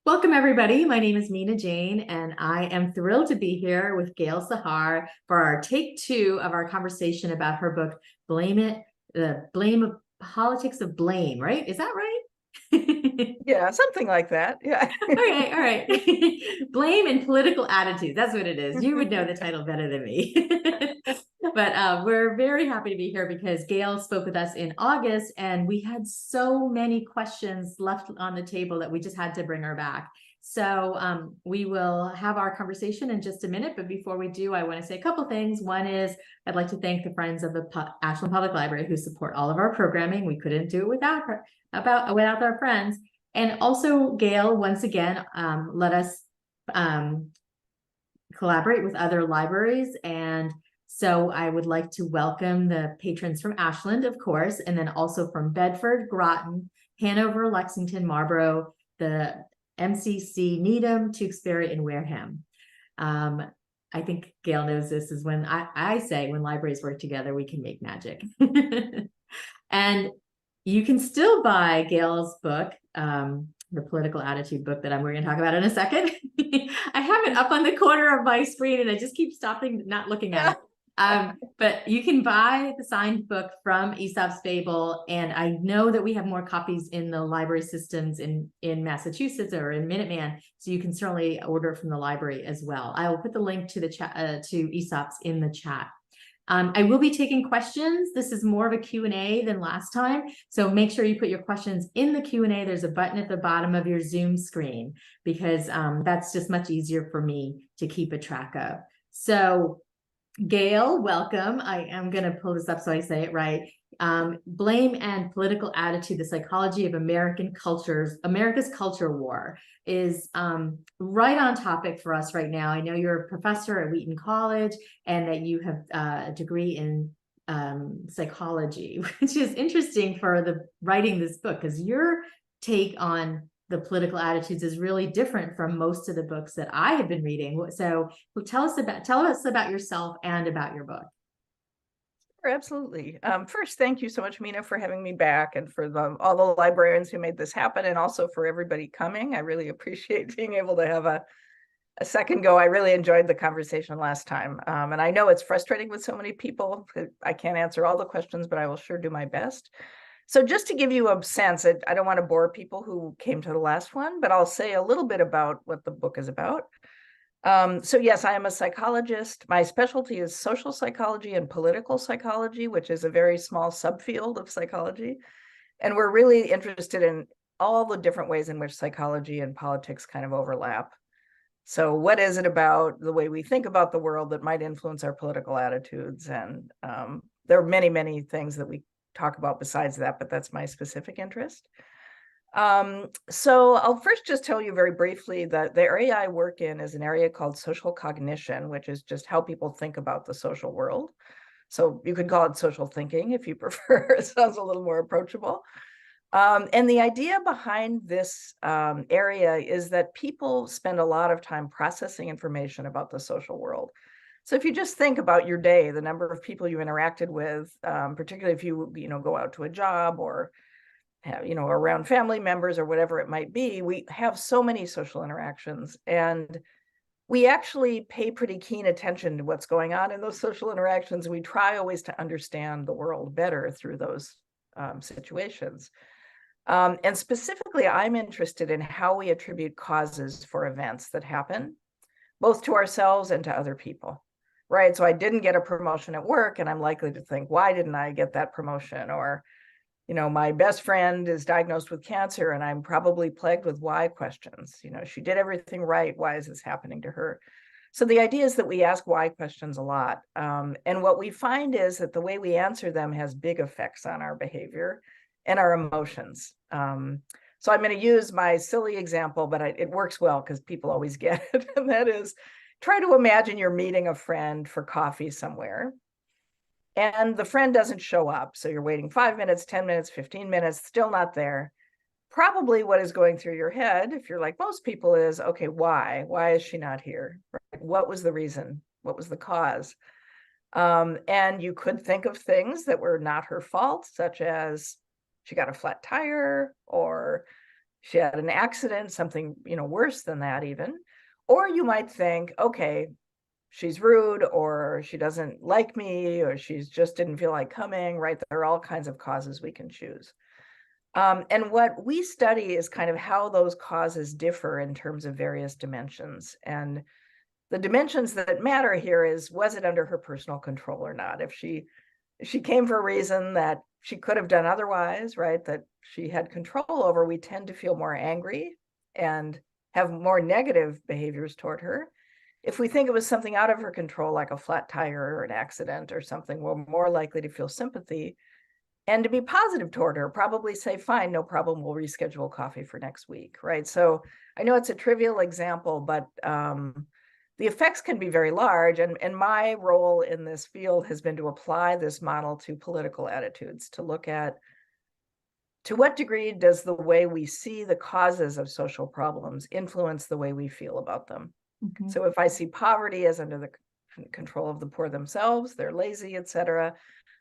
Welcome, everybody. My name is Mina Jane, and I am thrilled to be here with Gail Sahar for our take two of our conversation about her book, Blame It, the Blame of Politics of Blame, right? Is that right? Yeah, something like that. Yeah. All right. Blame and political attitudes. That's what it is. You would know the title better than me. But we're very happy to be here because Gail spoke with us in August and we had so many questions left on the table that we just had to bring her back. So we will have our conversation in just a minute. But before we do, I want to say a couple things. One is I'd like to thank the friends of the Ashland Public Library who support all of our programming. We couldn't do it without our friends. And also, Gail, once again, let us collaborate with other libraries. And so I would like to welcome the patrons from Ashland, of course, and then also from Bedford, Groton, Hanover, Lexington, Marlborough, the MCC, Needham, Tewksbury, and Wareham. I think Gail knows this is when I say when libraries work together, we can make magic. And you can still buy Gail's book, the political attitude book that we're going to talk about in a second. I have it up on the corner of my screen and I just keep stopping, not looking at it. But you can buy the signed book from Aesop's Fable. And I know that we have more copies in the library systems in Massachusetts or in Minuteman. So you can certainly order from the library as well. I will put the link to the chat, to Aesop's in the chat. I will be taking questions. This is more of a Q&A than last time. So make sure you put your questions in the Q&A. There's a button at the bottom of your Zoom screen because that's just much easier for me to keep a track of. So Gail, welcome. I am going to pull this up so I say it right. Blame and Political Attitude, the Psychology of America's Culture War is right on topic for us right now. I know you're a professor at Wheaton College and that you have a degree in psychology, which is interesting for writing this book because your take on the political attitudes is really different from most of the books that I have been reading. So tell us about yourself and about your book. Sure, absolutely. First, thank you so much, Mina, for having me back and for all the librarians who made this happen and also for everybody coming. I really appreciate being able to have a second go. I really enjoyed the conversation last time. And I know it's frustrating with so many people. I can't answer all the questions, but I will sure do my best. So just to give you a sense, I don't want to bore people who came to the last one, but I'll say a little bit about what the book is about. So yes, I am a psychologist. My specialty is social psychology and political psychology, which is a very small subfield of psychology. And we're really interested in all the different ways in which psychology and politics kind of overlap. So what is it about the way we think about the world that might influence our political attitudes? And there are many, many things that we talk about besides that, but that's my specific interest. So I'll first just tell you very briefly that the area I work in is an area called social cognition, which is just how people think about the social world. So you could call it social thinking if you prefer. It sounds a little more approachable. And the idea behind this area is that people spend a lot of time processing information about the social world. So if you just think about your day, the number of people you interacted with, particularly if you go out to a job or around family members or whatever it might be, we have so many social interactions, and we actually pay pretty keen attention to what's going on in those social interactions. We try always to understand the world better through those situations. And specifically, I'm interested in how we attribute causes for events that happen, both to ourselves and to other people. Right. So I didn't get a promotion at work, and I'm likely to think, why didn't I get that promotion? Or, my best friend is diagnosed with cancer, and I'm probably plagued with why questions. She did everything right. Why is this happening to her? So the idea is that we ask why questions a lot. And what we find is that the way we answer them has big effects on our behavior and our emotions. So I'm going to use my silly example, but it works well because people always get it. And that is, try to imagine you're meeting a friend for coffee somewhere, and the friend doesn't show up. So you're waiting 5 minutes, 10 minutes, 15 minutes, still not there. Probably what is going through your head, if you're like most people, is, okay, why? Why is she not here? What was the reason? What was the cause? And you could think of things that were not her fault, such as she got a flat tire, or she had an accident, something, worse than that even. Or you might think, okay, she's rude, or she doesn't like me, or she's just didn't feel like coming, right? There are all kinds of causes we can choose. And what we study is kind of how those causes differ in terms of various dimensions. And the dimensions that matter here is, was it under her personal control or not? If she came for a reason that she could have done otherwise, right, that she had control over, we tend to feel more angry and have more negative behaviors toward her. If we think it was something out of her control, like a flat tire or an accident or something, we're more likely to feel sympathy and to be positive toward her, probably say, fine, no problem, we'll reschedule coffee for next week, right? So I know it's a trivial example, but the effects can be very large. And my role in this field has been to apply this model to political attitudes, to look at to what degree does the way we see the causes of social problems influence the way we feel about them. Mhm. So if I see poverty as under the control of the poor themselves, they're lazy, etc.,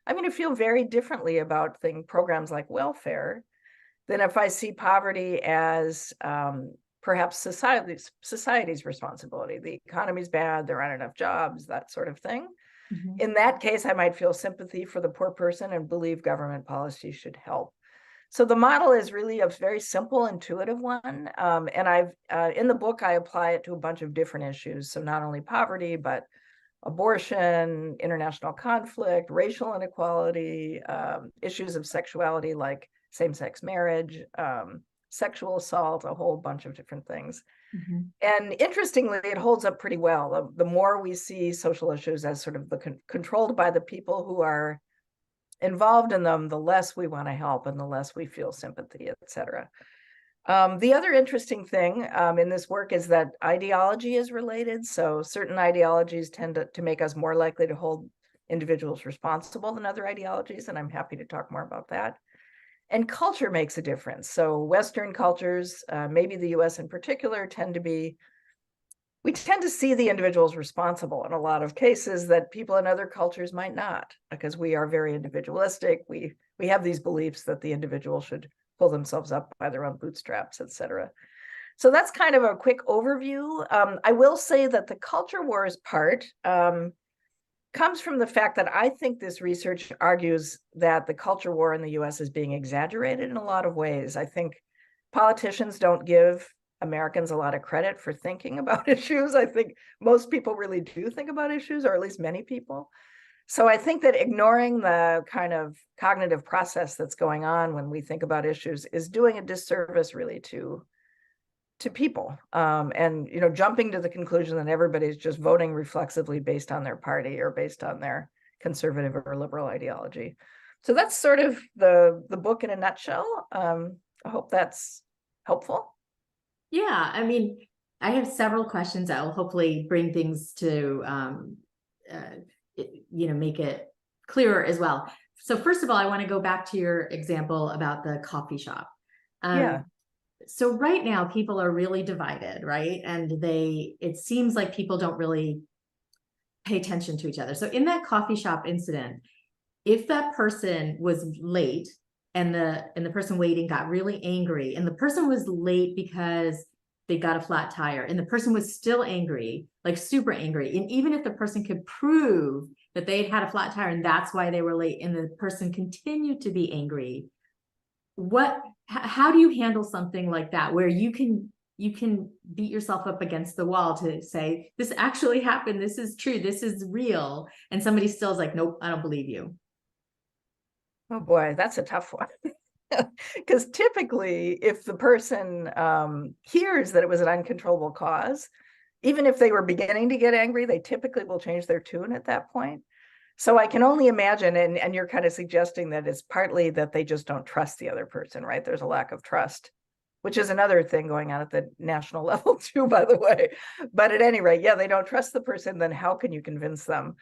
I'm going to feel very differently about programs like welfare than if I see poverty as perhaps society's responsibility. The economy's bad, there aren't enough jobs, that sort of thing. Mhm. In that case, I might feel sympathy for the poor person and believe government policy should help. So the model is really a very simple, intuitive one. And I've in the book, I apply it to a bunch of different issues. So not only poverty, but abortion, international conflict, racial inequality, issues of sexuality like same-sex marriage, sexual assault, a whole bunch of different things. Mhm. And interestingly, it holds up pretty well. The more we see social issues as sort of controlled by the people who are involved in them, the less we want to help and the less we feel sympathy, etc. The other interesting thing in this work is that ideology is related. So certain ideologies tend to make us more likely to hold individuals responsible than other ideologies, and I'm happy to talk more about that. And culture makes a difference. So Western cultures, maybe the US in particular, we tend to see the individuals responsible in a lot of cases that people in other cultures might not, because we are very individualistic. We have these beliefs that the individual should pull themselves up by their own bootstraps, etc. So that's kind of a quick overview. I will say that the culture wars part comes from the fact that I think this research argues that the culture war in the US is being exaggerated in a lot of ways. I think politicians don't give Americans a lot of credit for thinking about issues. I think most people really do think about issues, or at least many people. So I think that ignoring the kind of cognitive process that's going on when we think about issues is doing a disservice really to people. And jumping to the conclusion that everybody's just voting reflexively based on their party or based on their conservative or liberal ideology. So that's sort of the book in a nutshell. I hope that's helpful. Yeah, I mean, I have several questions that will hopefully bring things to, make it clearer as well. So first of all, I want to go back to your example about the coffee shop. Yeah. So right now people are really divided, right? And it seems like people don't really pay attention to each other. So in that coffee shop incident, if that person was late and the person waiting got really angry, and the person was late because they got a flat tire, and the person was still angry, like super angry, and even if the person could prove that they'd had a flat tire and that's why they were late, and the person continued to be angry, how do you handle something like that, where you can beat yourself up against the wall to say, this actually happened, this is true, this is real, and somebody still is like, nope, I don't believe you? Oh boy, that's a tough one. Because typically, if the person hears that it was an uncontrollable cause, even if they were beginning to get angry, they typically will change their tune at that point. So I can only imagine, and you're kind of suggesting that it's partly that they just don't trust the other person, right? There's a lack of trust, which is another thing going on at the national level too, by the way. But at any rate, yeah, they don't trust the person, then how can you convince them?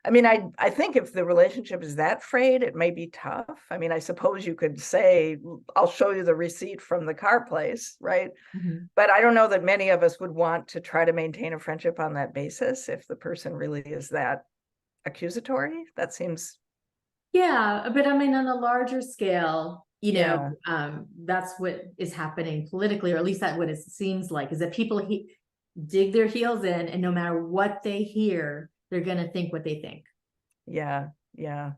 I mean, I think if the relationship is that frayed, it may be tough. I mean, I suppose you could say, I'll show you the receipt from the car place, right? Mhm. But I don't know that many of us would want to try to maintain a friendship on that basis if the person really is that accusatory. That seems... Yeah, but I mean, on a larger scale, you know, Yeah. that's what is happening politically, or at least that's what it seems like, is that people dig their heels in, and no matter what they hear, they're going to think what they think. Yeah. Yeah.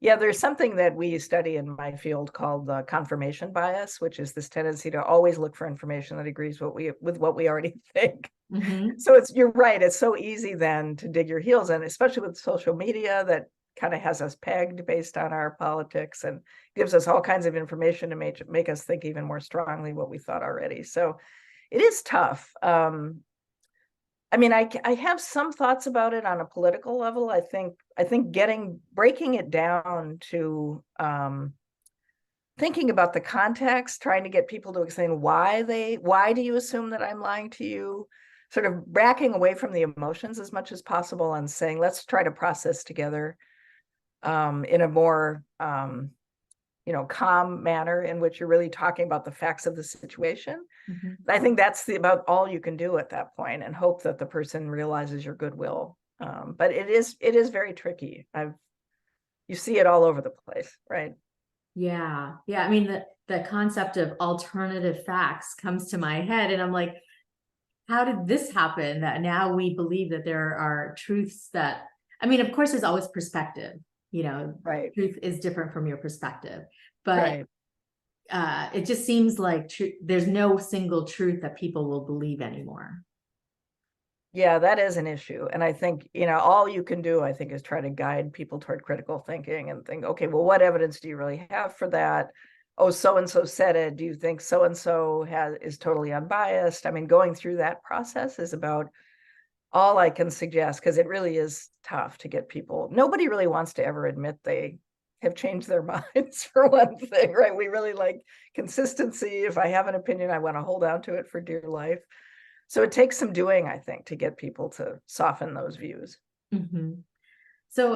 Yeah, there's something that we study in my field called confirmation bias, which is this tendency to always look for information that agrees with what we already think. Mm-hmm. So you're right, it's so easy then to dig your heels in, especially with social media that kind of has us pegged based on our politics and gives us all kinds of information to make us think even more strongly what we thought already. So it is tough. I mean, I have some thoughts about it on a political level. I think breaking it down to thinking about the context, trying to get people to explain why do you assume that I'm lying to you, sort of backing away from the emotions as much as possible and saying, let's try to process together in a more calm manner in which you're really talking about the facts of the situation. Mm-hmm. I think that's about all you can do at that point, and hope that the person realizes your goodwill. But it is very tricky. You see it all over the place, right? Yeah. I mean, the concept of alternative facts comes to my head, and I'm like, how did this happen that now we believe that there are truths that, I mean, of course, there's always perspective, Right. truth is different from your perspective, but Right. it just seems like there's no single truth that people will believe anymore. Yeah, that is an issue. And I think, all you can do, I think, is try to guide people toward critical thinking and think, okay, well, what evidence do you really have for that? Oh, so-and-so said it. Do you think so-and-so is totally unbiased? I mean, going through that process is about all I can suggest, because it really is tough to get people. Nobody really wants to ever admit they have changed their minds, for one thing, right? We really like consistency. If I have an opinion, I want to hold on to it for dear life. So it takes some doing, I think, to get people to soften those views. Mm-hmm. So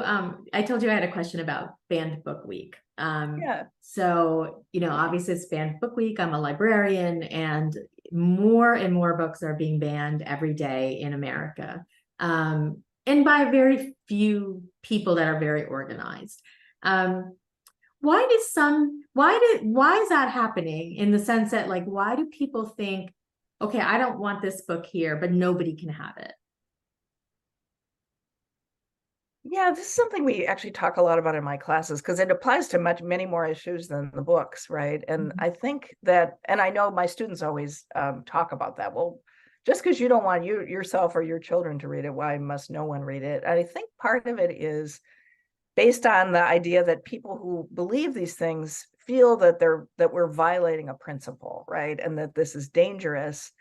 I told you I had a question about Banned Book Week. Yeah. So, obviously it's Banned Book Week. I'm a librarian, and more books are being banned every day in America. And by very few people that are very organized. Why is that happening, in the sense that, like, why do people think, okay, I don't want this book here, but nobody can have it? Yeah, this is something we actually talk a lot about in my classes, because it applies to many more issues than the books, right? And I think that, and I know my students always talk about that. Well, just because you don't want yourself or your children to read it, why must no one read it? And I think part of it is based on the idea that people who believe these things feel that we're violating a principle, right? And that this is dangerous.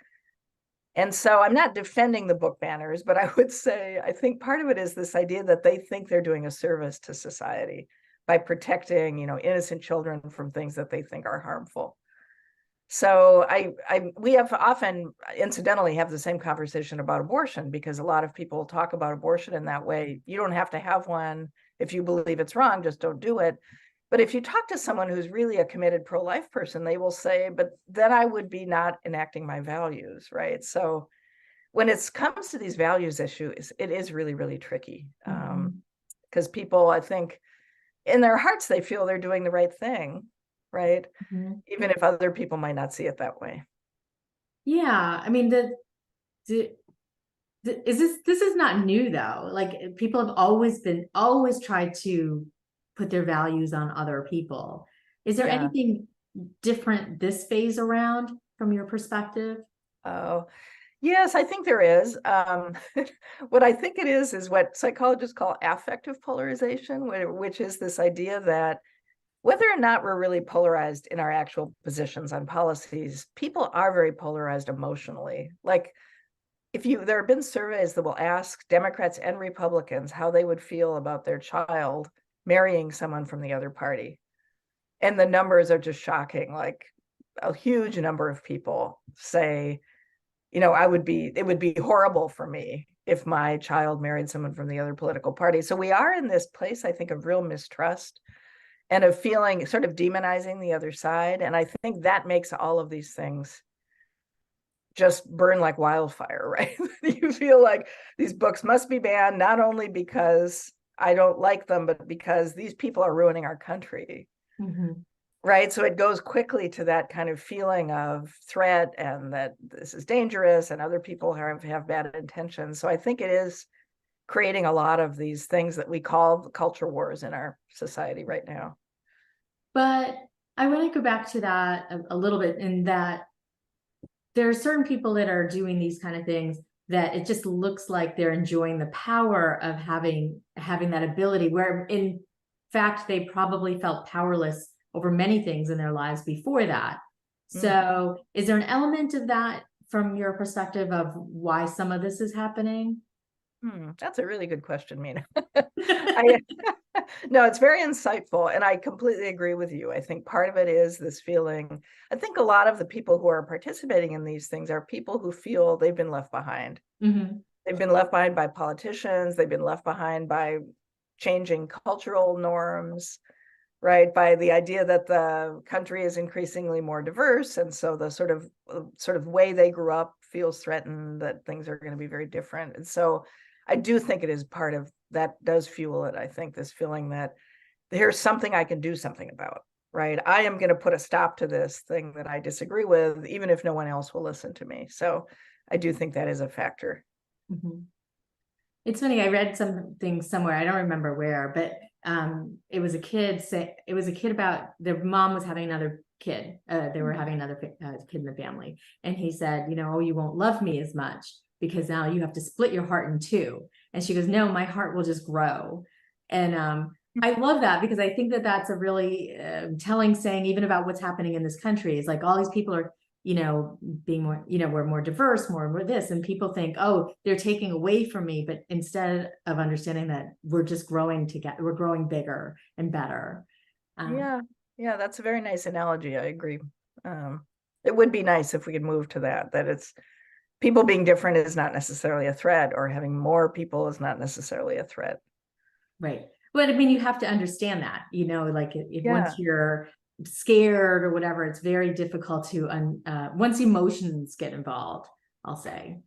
And so I'm not defending the book banners, but I would say I think part of it is this idea that they think they're doing a service to society by protecting, innocent children from things that they think are harmful. So we have often incidentally have the same conversation about abortion, because a lot of people talk about abortion in that way. You don't have to have one. If you believe it's wrong, just don't do it. But if you talk to someone who's really a committed pro-life person, they will say, but then I would be not enacting my values, right? So when it comes to these values issues, it is really, really tricky. Because people, I think, in their hearts, they feel they're doing the right thing, right? Mm-hmm. Even if other people might not see it that way. Yeah, I mean, this is not new, though. Like, people have always tried to put their values on other people. Is there Yeah. anything different this phase around, from your perspective? Oh, yes, I think there is. What I think it is what psychologists call affective polarization, which is this idea that whether or not we're really polarized in our actual positions on policies, people are very polarized emotionally. Like, there have been surveys that will ask Democrats and Republicans how they would feel about their child marrying someone from the other party. And the numbers are just shocking. Like, a huge number of people say, it would be horrible for me if my child married someone from the other political party. So we are in this place, I think, of real mistrust and of feeling, sort of demonizing the other side. And I think that makes all of these things just burn like wildfire, right? You feel like these books must be banned, not only because I don't like them, but because these people are ruining our country. Mm-hmm. right? So it goes quickly to that kind of feeling of threat and that this is dangerous and other people have bad intentions. So I think it is creating a lot of these things that we call culture wars in our society right now. But I want to go back to that a little bit, in that there are certain people that are doing these kind of things that it just looks like they're enjoying the power of having that ability, where in fact they probably felt powerless over many things in their lives before that. So is there an element of that from your perspective of why some of this is happening? That's a really good question, Mina. No, it's very insightful, and I completely agree with you. I think part of it is this feeling. I think a lot of the people who are participating in these things are people who feel they've been left behind. They've been left behind by politicians. They've been left behind by changing cultural norms, right? By the idea that the country is increasingly more diverse, and so the sort of way they grew up feels threatened, that things are going to be very different. And so I do think it is part of that does fuel it. I think this feeling that here's something I can do something about, right? I am going to put a stop to this thing that I disagree with, even if no one else will listen to me. So I do think that is a factor. It's funny, I read something somewhere, I don't remember where, but it was a kid about their mom was having another kid. They were having another kid in the family. And he said, oh, you won't love me as much because now you have to split your heart in two. And she goes, no, my heart will just grow. And I love that, because I think that that's a really telling saying, even about what's happening in this country. Is like all these people are, being more, we're more diverse, more this, and people think, oh, they're taking away from me. But instead of understanding that we're just growing together, we're growing bigger and better. Yeah, that's a very nice analogy. I agree. It would be nice if we could move to that it's people being different is not necessarily a threat, or having more people is not necessarily a threat. Right. But I mean, you have to understand that, like if once you're scared or whatever, it's very difficult to, once emotions get involved, I'll say.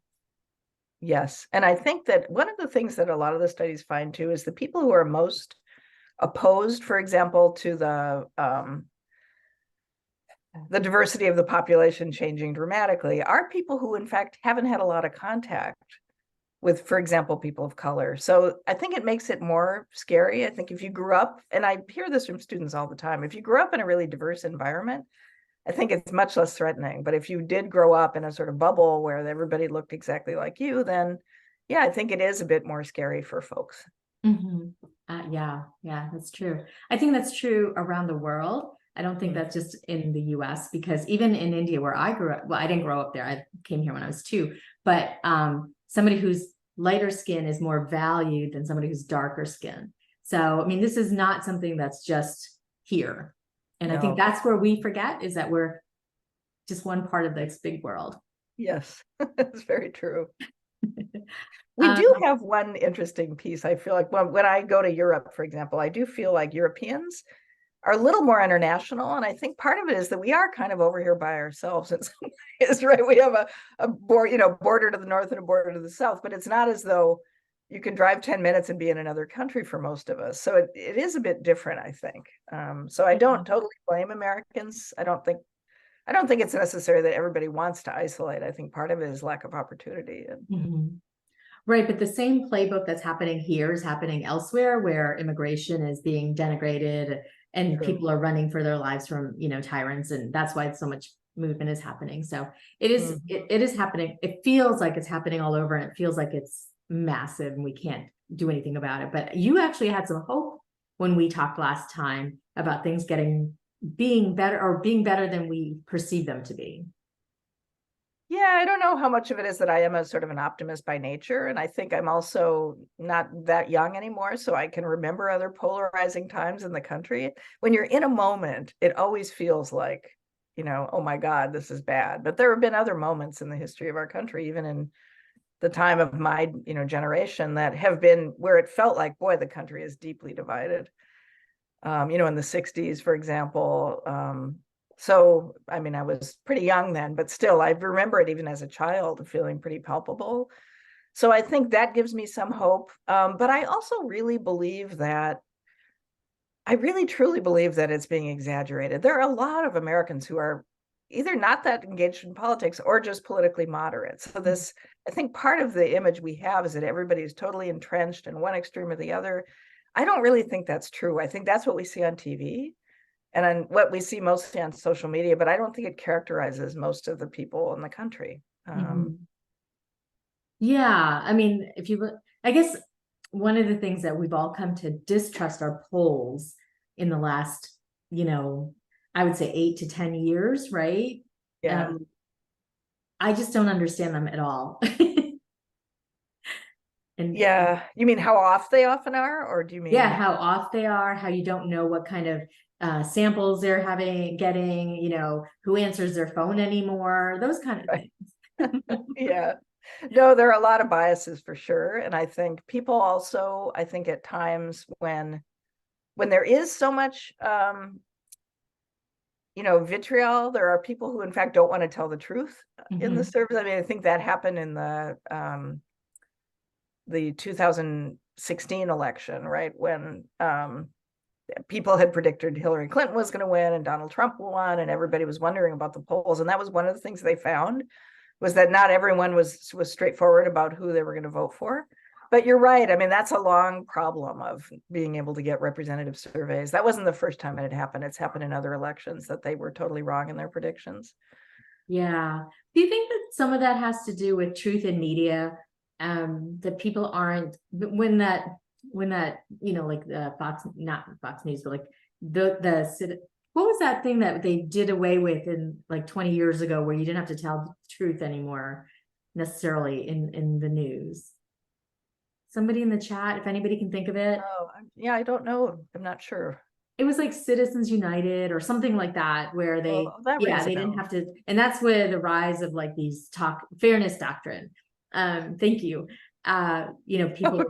Yes. And I think that one of the things that a lot of the studies find too is the people who are most opposed, for example, to the diversity of the population changing dramatically are people who, in fact, haven't had a lot of contact with, for example, people of color. So I think it makes it more scary. I think if you grew up, and I hear this from students all the time, if you grew up in a really diverse environment, I think it's much less threatening. But if you did grow up in a sort of bubble where everybody looked exactly like you, then yeah, I think it is a bit more scary for folks. Yeah, that's true. I think that's true around the world. I don't think that's just in the US, because even in India, where I grew up, well, I didn't grow up there. I came here when I was 2, but somebody who's lighter skin is more valued than somebody who's darker skin. So, I mean, this is not something that's just here. And I think that's where we forget, is that we're just one part of this big world. Yes, that's very true. We do have one interesting piece. I feel like when I go to Europe, for example, I do feel like Europeans are a little more international. And I think part of it is that we are kind of over here by ourselves in some ways, right? We have a border to the north and a border to the south, but it's not as though you can drive 10 minutes and be in another country for most of us. So it is a bit different, I think. So I don't totally blame Americans. I don't think it's necessary that everybody wants to isolate. I think part of it is lack of opportunity. Right, but the same playbook that's happening here is happening elsewhere, where immigration is being denigrated and people are running for their lives from, tyrants, and that's why so much movement is happening. So it is it is happening. It feels like it's happening all over, and it feels like it's massive and we can't do anything about it. But you actually had some hope when we talked last time about things being better than we perceive them to be. Yeah, I don't know how much of it is that I am a sort of an optimist by nature. And I think I'm also not that young anymore, so I can remember other polarizing times in the country. When you're in a moment, it always feels like, oh my God, this is bad. But there have been other moments in the history of our country, even in the time of my, generation, that have been where it felt like, boy, the country is deeply divided. In the 60s, for example. So, I mean, I was pretty young then, but still, I remember it even as a child feeling pretty palpable. So I think that gives me some hope. But I also really believe that I really truly believe that it's being exaggerated. There are a lot of Americans who are either not that engaged in politics or just politically moderate. So this, I think part of the image we have is that everybody is totally entrenched in one extreme or the other. I don't really think that's true. I think that's what we see on TV and on what we see mostly on social media, but I don't think it characterizes most of the people in the country. Yeah, I mean, if you look, I guess one of the things that we've all come to distrust our polls in the last, I would say 8 to 10 years, right? Yeah. I just don't understand them at all. And yeah, you mean how off they often are, or do you mean? Yeah, how off they are, how you don't know what kind of samples they're getting, who answers their phone anymore, those kind of things. Yeah. No, there are a lot of biases for sure. And I think people also, I think at times when there is so much vitriol, there are people who in fact don't want to tell the truth in the service. I mean, I think that happened in the 2016 election, right? When people had predicted Hillary Clinton was going to win and Donald Trump won, and everybody was wondering about the polls. And that was one of the things they found, was that not everyone was straightforward about who they were going to vote for. But you're right. I mean, that's a long problem of being able to get representative surveys. That wasn't the first time it had happened. It's happened in other elections that they were totally wrong in their predictions. Yeah. Do you think that some of that has to do with truth in media? That people aren't, when that like the not Fox News, but like the what was that thing that they did away with in like 20 years ago, where you didn't have to tell the truth anymore necessarily in the news? Somebody in the chat, if anybody can think of it. Oh, yeah, I don't know. I'm not sure. It was like Citizens United or something like that, where they they didn't have to, and that's where the rise of like these fairness doctrine. Thank you. People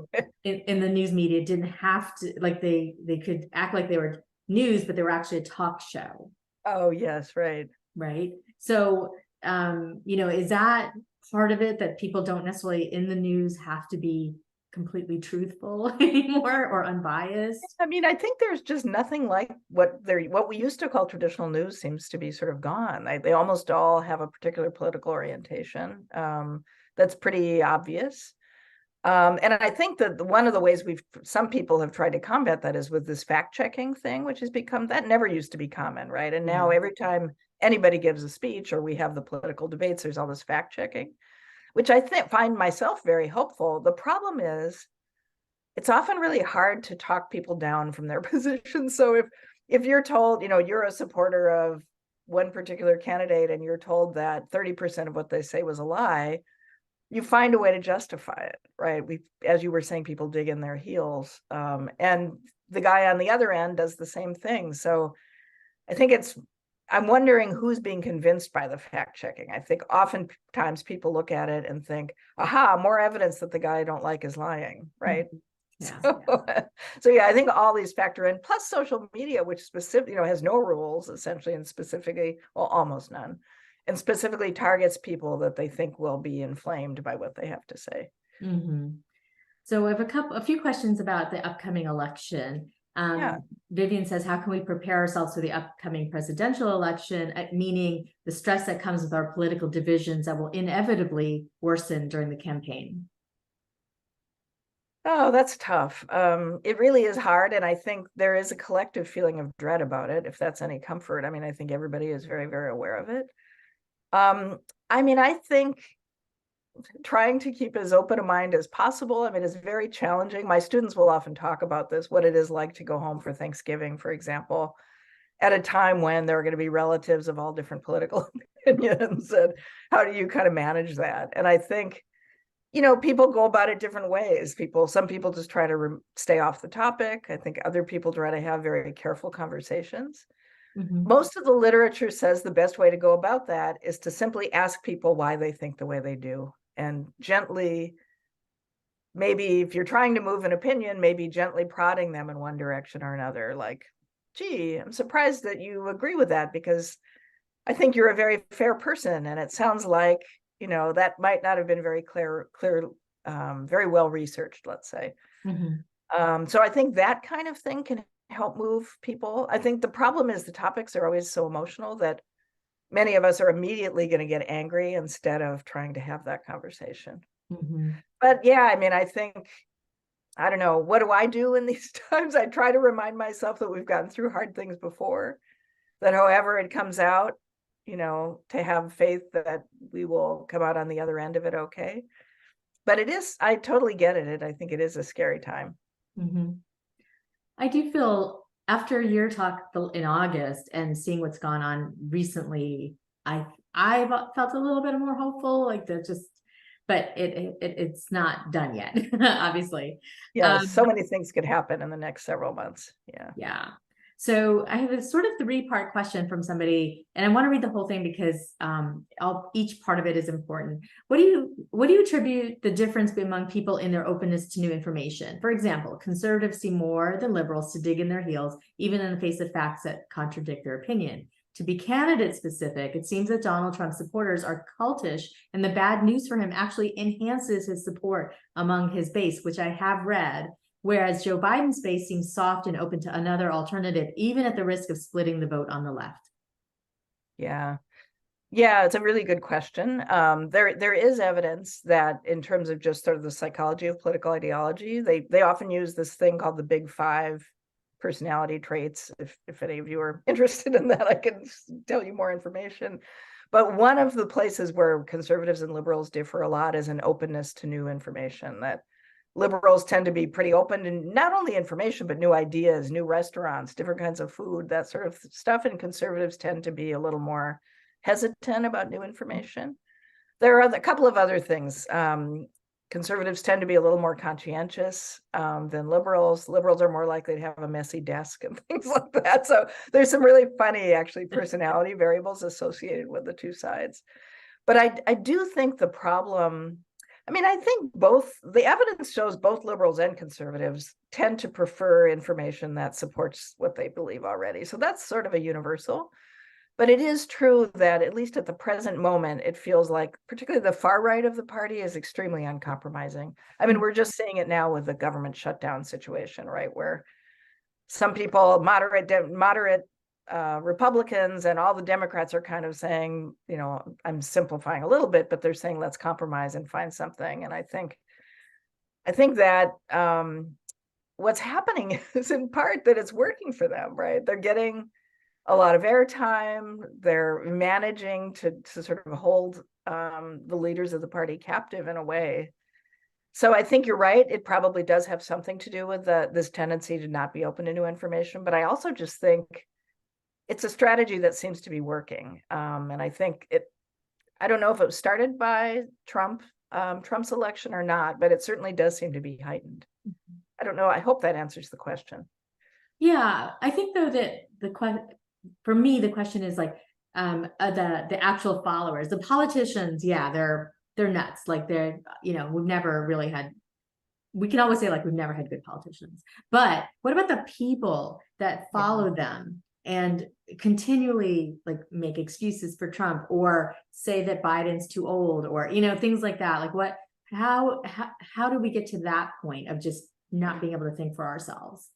in the news media didn't have to, like, they could act like they were news, but they were actually a talk show. Oh, yes, right. Right. So, is that part of it, that people don't necessarily in the news have to be completely truthful anymore or unbiased? I mean, I think there's just nothing like what we used to call traditional news seems to be sort of gone. They almost all have a particular political orientation that's pretty obvious. And I think that one of the ways some people have tried to combat that is with this fact-checking thing, which has become, that never used to be common, right? And now every time anybody gives a speech or we have the political debates, there's all this fact-checking, which I find myself very hopeful. The problem is it's often really hard to talk people down from their position. So if you're told, you're a supporter of one particular candidate and you're told that 30% of what they say was a lie, you find a way to justify it, right? As you were saying, people dig in their heels. And the guy on the other end does the same thing. So I think I'm wondering who's being convinced by the fact checking. I think oftentimes people look at it and think, aha, more evidence that the guy I don't like is lying, right? Yeah. So yeah, I think all these factor in, plus social media, which specifically, has no rules essentially, and specifically, well, almost none, and specifically targets people that they think will be inflamed by what they have to say. So I have a few questions about the upcoming election. Vivian says, how can we prepare ourselves for the upcoming presidential election, meaning the stress that comes with our political divisions that will inevitably worsen during the campaign? Oh, that's tough. It really is hard. And I think there is a collective feeling of dread about it, if that's any comfort. I mean, I think everybody is very, very aware of it. I mean, I think trying to keep as open a mind as possible. I mean, it's very challenging. My students will often talk about this, what it is like to go home for Thanksgiving, for example, at a time when there are going to be relatives of all different political opinions. And how do you kind of manage that? And I think, people go about it different ways. Some people just try to stay off the topic. I think other people try to have very careful conversations. Most of the literature says the best way to go about that is to simply ask people why they think the way they do, and gently, maybe if you're trying to move an opinion, maybe gently prodding them in one direction or another, like, gee, I'm surprised that you agree with that, because I think you're a very fair person, and it sounds like, that might not have been very clear, very well researched, let's say. So I think that kind of thing can help move people. I think the problem is the topics are always so emotional that many of us are immediately going to get angry instead of trying to have that conversation. Mhm. But yeah, I mean, I think, I don't know, what do I do in these times? I try to remind myself that we've gotten through hard things before, that however it comes out, to have faith that we will come out on the other end of it okay. But I totally get it. I think it is a scary time. Mhm. I do feel after your talk in August and seeing what's gone on recently, I felt a little bit more hopeful, like that just, but it's not done yet, obviously. Yeah, Um, so many things could happen in the next several months. Yeah. yeah. So I have a sort of three-part question from somebody, and I want to read the whole thing because each part of it is important. What do you attribute the difference among people in their openness to new information? For example, conservatives seem more than liberals to dig in their heels, even in the face of facts that contradict their opinion. To be candidate specific, it seems that Donald Trump's supporters are cultish, and the bad news for him actually enhances his support among his base, which I have read. Whereas Joe Biden's base seems soft and open to another alternative, even at the risk of splitting the vote on the left. Yeah. Yeah, it's a really good question. There is evidence that in terms of just sort of the psychology of political ideology, they often use this thing called the Big Five personality traits. If any of you are interested in that, I can tell you more information. But one of the places where conservatives and liberals differ a lot is an openness to new information. That liberals tend to be pretty open to not only information, but new ideas, new restaurants, different kinds of food, that sort of stuff. And conservatives tend to be a little more hesitant about new information. There are a couple of other things. Conservatives tend to be a little more conscientious than liberals. Liberals are more likely to have a messy desk and things like that. So there's some really funny, actually, personality variables associated with the two sides. But I do think the problem, I mean, I think the evidence shows both liberals and conservatives tend to prefer information that supports what they believe already. So that's sort of a universal. But it is true that at least at the present moment, it feels like particularly the far right of the party is extremely uncompromising. I mean, we're just seeing it now with the government shutdown situation, right? Where some people, moderate Republicans and all the Democrats are kind of saying, I'm simplifying a little bit, but they're saying, let's compromise and find something. And I think that what's happening is in part that it's working for them, right? They're getting a lot of airtime. They're managing to sort of hold the leaders of the party captive in a way. So I think you're right. It probably does have something to do with this tendency to not be open to new information. But I also just think it's a strategy that seems to be working. And I think I don't know if it was started by Trump's election or not, but it certainly does seem to be heightened. I don't know. I hope that answers the question. Yeah, I think though that for me, the question is like the actual followers, the politicians. Yeah, they're nuts. Like we've never really had. We can always say like we've never had good politicians, but what about the people that follow them and continually like make excuses for Trump or say that Biden's too old or things like that? Like how do we get to that point of just not being able to think for ourselves?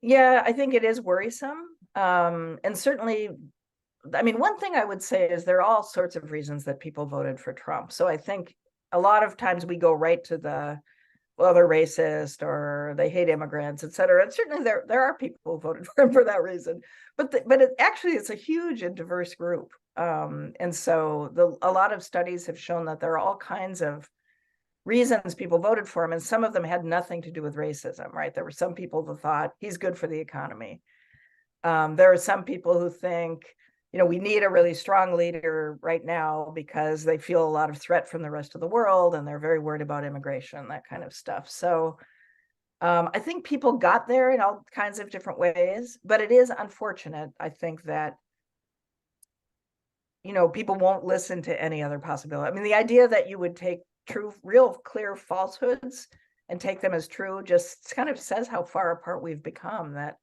Yeah, I think it is worrisome. And certainly, I mean, one thing I would say is there are all sorts of reasons that people voted for Trump. So I think a lot of times we go right to well, they're racist or they hate immigrants, et cetera. And certainly there are people who voted for him for that reason. But actually, it's a huge and diverse group. And so a lot of studies have shown that there are all kinds of reasons people voted for him, and some of them had nothing to do with racism, right? There were some people who thought he's good for the economy. There are some people who think, we need a really strong leader right now because they feel a lot of threat from the rest of the world and they're very worried about immigration, that kind of stuff. So I think people got there in all kinds of different ways, but it is unfortunate, I think, that people won't listen to any other possibility. I mean, the idea that you would take real clear falsehoods and take them as true just kind of says how far apart we've become, that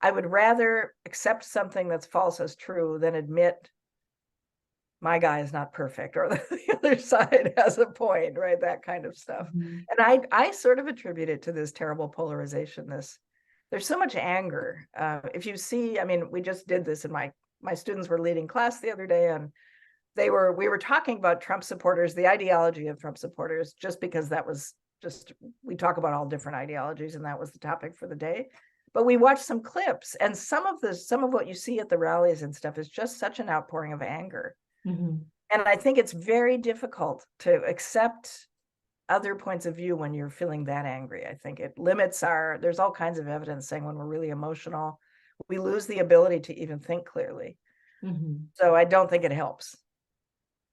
I would rather accept something that's false as true than admit my guy is not perfect or the other side has a point, right? That kind of stuff. Mm-hmm. And I sort of attribute it to this terrible polarization, this there's so much anger. If you see, I mean, we just did this, and my students were leading class the other day, and we were talking about Trump supporters, the ideology of Trump supporters, just because that was just, we talk about all different ideologies, and that was the topic for the day. But we watched some clips, and some of what you see at the rallies and stuff is just such an outpouring of anger. Mm-hmm. And I think it's very difficult to accept other points of view when you're feeling that angry. I think it limits there's all kinds of evidence saying when we're really emotional, we lose the ability to even think clearly. Mm-hmm. So I don't think it helps.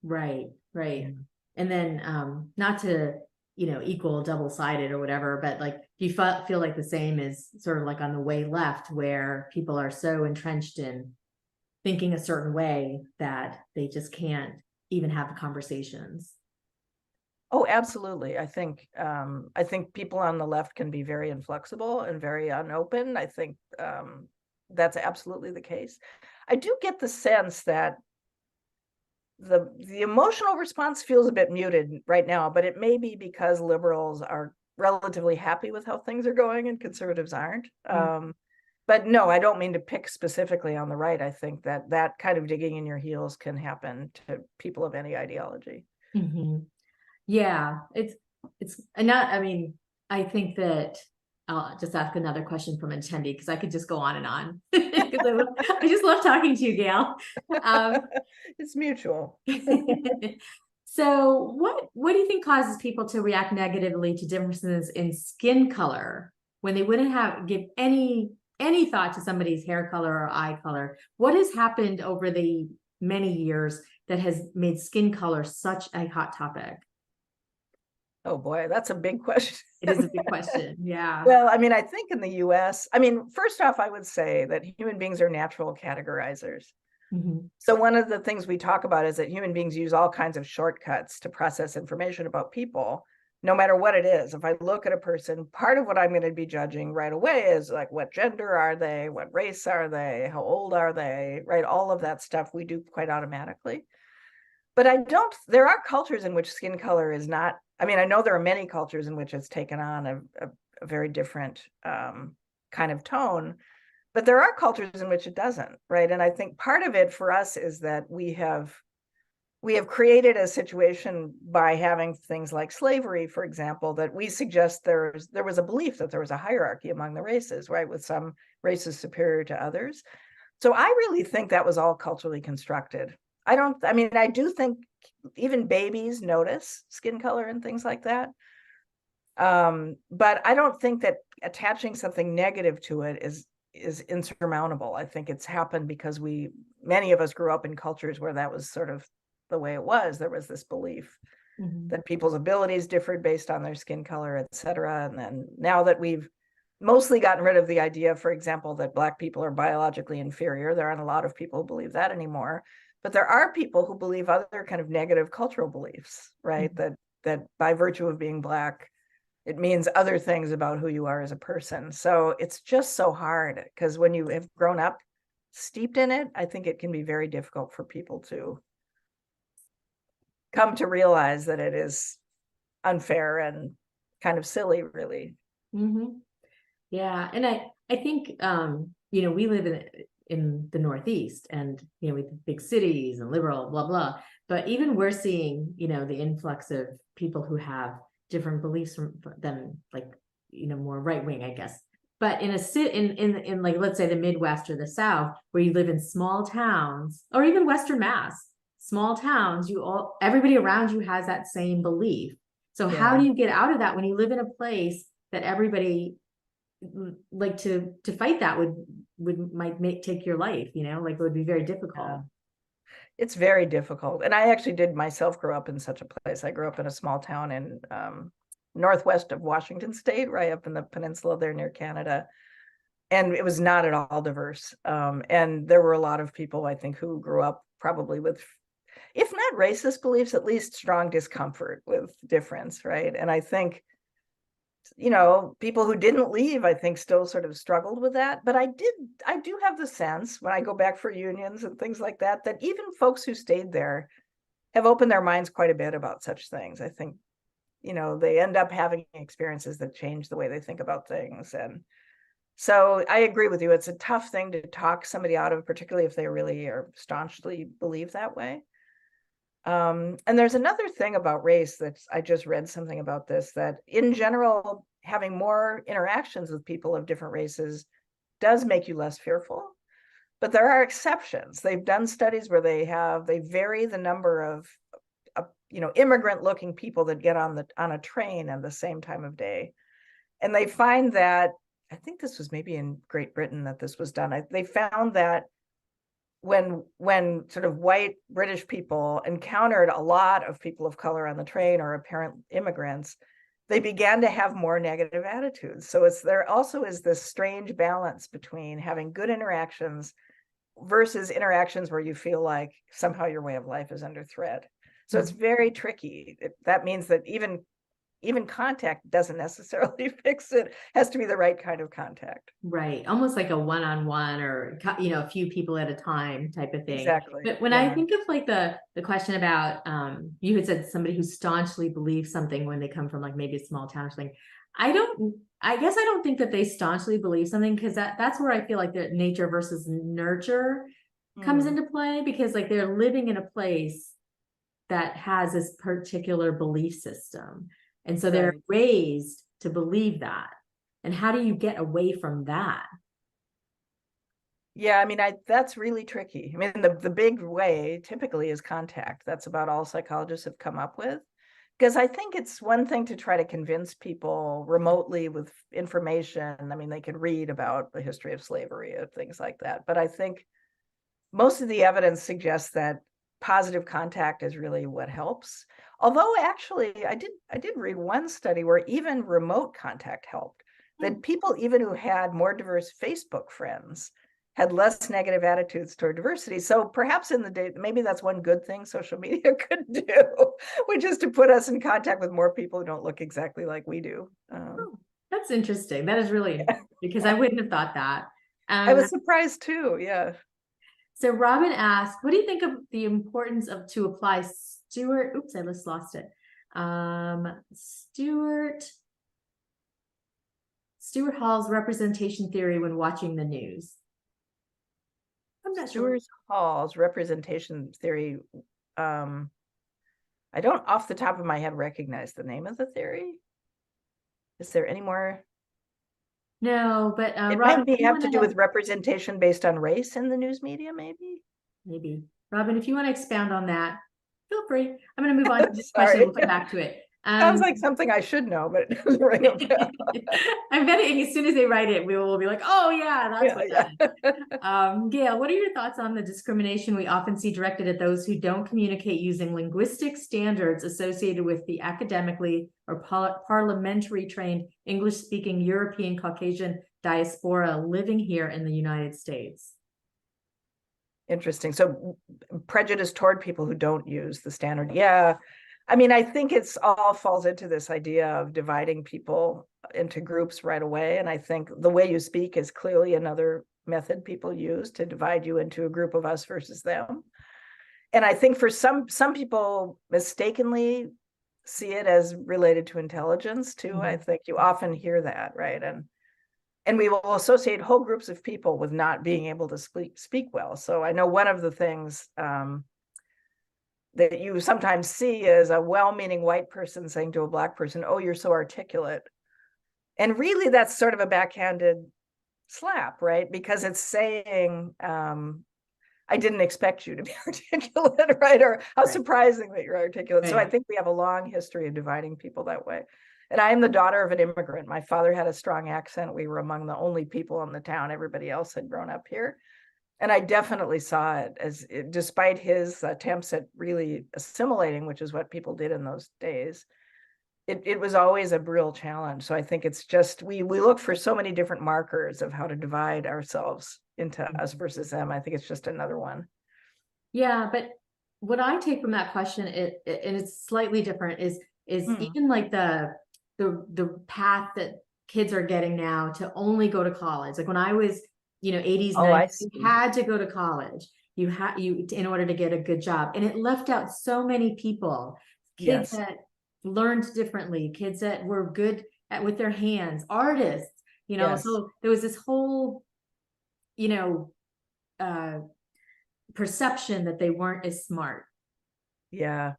Right. And then not to, equal double-sided or whatever, but like, do you feel like the same is sort of like on the way left, where people are so entrenched in thinking a certain way that they just can't even have the conversations? Oh, absolutely. I think people on the left can be very inflexible and very unopen. I think that's absolutely the case. I do get the sense that the emotional response feels a bit muted right now, but it may be because liberals are relatively happy with how things are going and conservatives aren't. But no, I don't mean to pick specifically on the right. I think that kind of digging in your heels can happen to people of any ideology. Mm-hmm. Yeah, it's not, I mean, I think that I'll just ask another question from an attendee, because I could just go on and on. Because I just love talking to you, Gail. It's mutual. So what do you think causes people to react negatively to differences in skin color when they wouldn't give any thought to somebody's hair color or eye color? What has happened over the many years that has made skin color such a hot topic? Oh boy, that's a big question. It is a big question. Yeah. Well, I mean, I think in the US, I mean, first off, I would say that human beings are natural categorizers. Mm-hmm. So one of the things we talk about is that human beings use all kinds of shortcuts to process information about people, no matter what it is. If I look at a person, part of what I'm going to be judging right away is like, what gender are they? What race are they? How old are they? Right? All of that stuff we do quite automatically. But there are cultures in which skin color is not, I mean, I know there are many cultures in which it's taken on a very different kind of tone, but there are cultures in which it doesn't, right? And I think part of it for us is that we have created a situation by having things like slavery, for example, that we suggest there was a belief that there was a hierarchy among the races, right? With some races superior to others. So I really think that was all culturally constructed. I do think even babies notice skin color and things like that. But I don't think that attaching something negative to it is insurmountable. I think it's happened because many of us grew up in cultures where that was sort of the way it was. There was this belief that people's abilities differed based on their skin color, et cetera. And then now that we've mostly gotten rid of the idea, for example, that Black people are biologically inferior, there aren't a lot of people who believe that anymore. But there are people who believe other kind of negative cultural beliefs, right? That by virtue of being Black, it means other things about who you are as a person. So it's just so hard, because when you have grown up steeped in it, I think it can be very difficult for people to come to realize that it is unfair and kind of silly, really. Mm-hmm. Yeah. And I think, we live in the Northeast, and, with big cities and liberal, blah, blah. But even we're seeing, the influx of people who have different beliefs from them, like, more right wing, I guess. But in like, let's say the Midwest or the South, where you live in small towns, or even Western Mass, small towns, everybody around you has that same belief. So how do you get out of that when you live in a place that everybody, like, to fight that might take your life, like, it would be very difficult. It's very difficult. And I actually did myself grow up in such a place. I grew up in a small town in northwest of Washington State, right up in the peninsula there near Canada. And it was not at all diverse. And there were a lot of people, I think, who grew up probably with, if not racist beliefs, at least strong discomfort with difference, right? And I think, people who didn't leave, I think, still sort of struggled with that. But I do have the sense when I go back for unions and things like that, that even folks who stayed there have opened their minds quite a bit about such things. I think, they end up having experiences that change the way they think about things. And So I agree with you. It's a tough thing to talk somebody out of, particularly if they really are staunchly believe that way. And there's another thing about race that I just read something about this, that in general, having more interactions with people of different races does make you less fearful. But there are exceptions. They've done studies where they vary the number of immigrant looking people that get on a train at the same time of day. And they find that, I think this was maybe in Great Britain that this was done. They found that when sort of white British people encountered a lot of people of color on the train or apparent immigrants, they began to have more negative attitudes. So there also is this strange balance between having good interactions versus interactions where you feel like somehow your way of life is under threat. So it's very tricky. That means that even contact doesn't necessarily fix it. It has to be the right kind of contact. Right. Almost like a one-on-one or, a few people at a time type of thing. Exactly. But when I think of like the question about, you had said somebody who staunchly believes something when they come from like maybe a small town or something. I guess I don't think that they staunchly believe something, because that's where I feel like the nature versus nurture comes into play, because like they're living in a place that has this particular belief system. And so they're raised to believe that. And how do you get away from that? Yeah, I mean, that's really tricky. I mean, the big way typically is contact. That's about all psychologists have come up with. Because I think it's one thing to try to convince people remotely with information. I mean, they can read about the history of slavery and things like that. But I think most of the evidence suggests that positive contact is really what helps. Although actually, I did read one study where even remote contact helped, that people even who had more diverse Facebook friends had less negative attitudes toward diversity. So perhaps in the day, maybe that's one good thing social media could do, which is to put us in contact with more people who don't look exactly like we do. That's interesting. That is really interesting, because I wouldn't have thought that. I was surprised too. Yeah. So Robin asked, what do you think of the importance of to apply Stuart? Oops, I just lost it. Stuart Hall's representation theory when watching the news. I'm not sure. Stuart Hall's representation theory. I don't off the top of my head recognize the name of the theory. Is there any more? No, but it Robin, might have to do with representation based on race in the news media, maybe. Maybe. Robin, if you want to expound on that, feel free. I'm going to move on to this question. We'll come back to it. Sounds like something I should know, but it doesn't ring a bell. I'm betting as soon as they write it, we will be like, oh yeah, that's what that is. Gail, what are your thoughts on the discrimination we often see directed at those who don't communicate using linguistic standards associated with the academically or parliamentary trained English-speaking European Caucasian diaspora living here in the United States? Interesting. So prejudice toward people who don't use the standard. Yeah. I mean, I think it's all falls into this idea of dividing people into groups right away. And I think the way you speak is clearly another method people use to divide you into a group of us versus them. And I think for some people mistakenly see it as related to intelligence too. I think you often hear that, right? And we will associate whole groups of people with not being able to speak well. So I know one of the things that you sometimes see is a well-meaning white person saying to a Black person, "Oh, you're so articulate." And really that's sort of a backhanded slap, right? Because it's saying, I didn't expect you to be articulate, right? Or how surprising that you're articulate. So I think we have a long history of dividing people that way. And I am the daughter of an immigrant. My father had a strong accent. We were among the only people in the town. Everybody else had grown up here. And I definitely saw it as, despite his attempts at really assimilating, which is what people did in those days, it was always a real challenge. So I think it's just, we look for so many different markers of how to divide ourselves into us versus them. I think it's just another one. Yeah, but what I take from that question, and it's slightly different, is even like the path that kids are getting now to only go to college. Like when I was, 80s, 90s, you had to go to college. You in order to get a good job. And it left out so many people, kids that learned differently, kids that were good with their hands, artists, you know, Yes. so there was this whole, you know, perception that they weren't as smart. Yeah.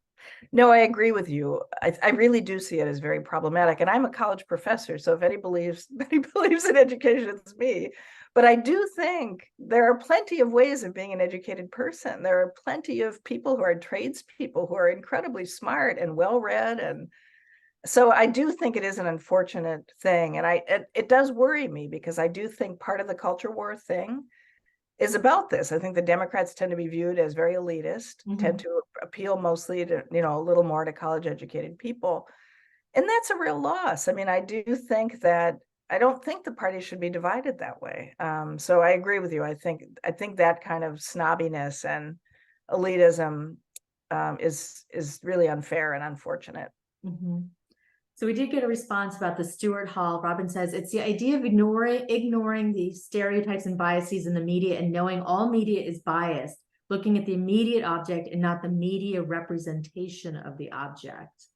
No, I agree with you. I really do see it as very problematic. And I'm a college professor, so if any believes in education, it's me. But I do think there are plenty of ways of being an educated person. There are plenty of people who are tradespeople who are incredibly smart and well-read. And so I do think it is an unfortunate thing. And it does worry me, because I do think part of the culture war thing is about this. I think the Democrats tend to be viewed as very elitist, tend to appeal mostly to, a little more to college educated people. And that's a real loss. I mean, I don't think the party should be divided that way. So I agree with you. I think that kind of snobbiness and elitism is really unfair and unfortunate. So we did get a response about the Stuart Hall. Robin says, it's the idea of ignoring the stereotypes and biases in the media and knowing all media is biased, looking at the immediate object and not the media representation of the object.